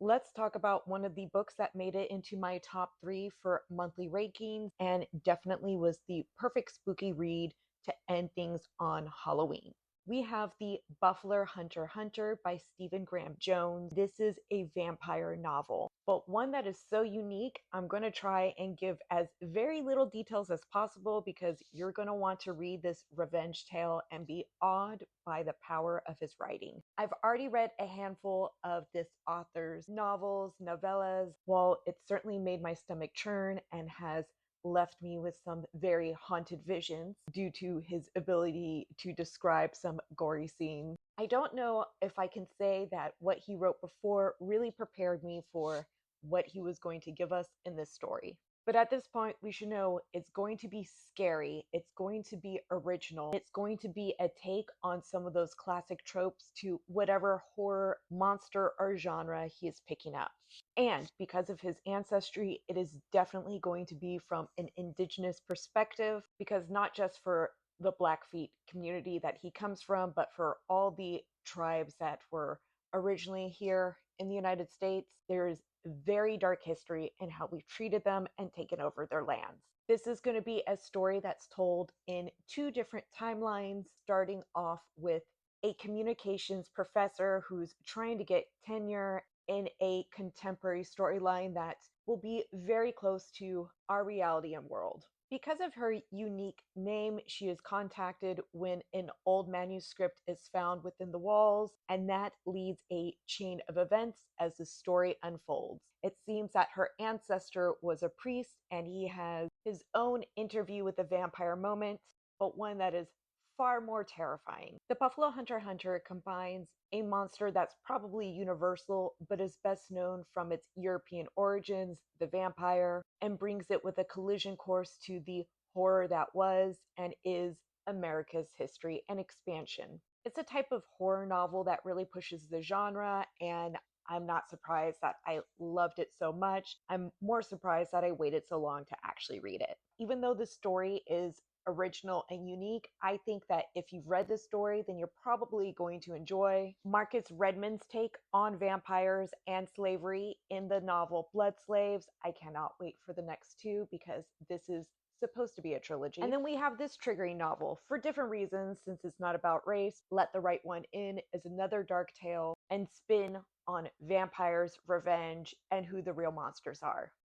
let's talk about one of the books that made it into my top three for monthly rankings and definitely was the perfect spooky read to end things on Halloween. We have The Buffalo Hunter by Stephen Graham Jones. This is a vampire novel, but one that is so unique. I'm going to try and give as very little details as possible because you're going to want to read this revenge tale and be awed by the power of his writing. I've already read a handful of this author's novels, novellas. While it certainly made my stomach churn and has left me with some very haunted visions due to his ability to describe some gory scenes, I don't know if I can say that what he wrote before really prepared me for what he was going to give us in this story. But at this point, we should know it's going to be scary, it's going to be original, it's going to be a take on some of those classic tropes to whatever horror, monster, or genre he is picking up. And because of his ancestry, it is definitely going to be from an indigenous perspective, because not just for the Blackfeet community that he comes from, but for all the tribes that were originally here in the United States, there is very dark history in how we've treated them and taken over their lands. This is going to be a story that's told in two different timelines, starting off with a communications professor who's trying to get tenure in a contemporary storyline that will be very close to our reality and world. Because of her unique name, she is contacted when an old manuscript is found within the walls, and that leads a chain of events as the story unfolds. It seems that her ancestor was a priest, and he has his own interview with the vampire moment, but one that is far more terrifying. The Buffalo Hunter combines a monster that's probably universal, but is best known from its European origins, the vampire, and brings it with a collision course to the horror that was and is America's history and expansion. It's a type of horror novel that really pushes the genre, and I'm not surprised that I loved it so much. I'm more surprised that I waited so long to actually read it. Even though the story is original and unique, I think that if you've read this story, then you're probably going to enjoy Marcus Redmond's take on vampires and slavery in the novel Blood Slaves. I cannot wait for the next two because this is supposed to be a trilogy. And then we have this triggering novel for different reasons, since it's not about race. Let the Right One In is another dark tale and spin on vampires, revenge, and who the real monsters are.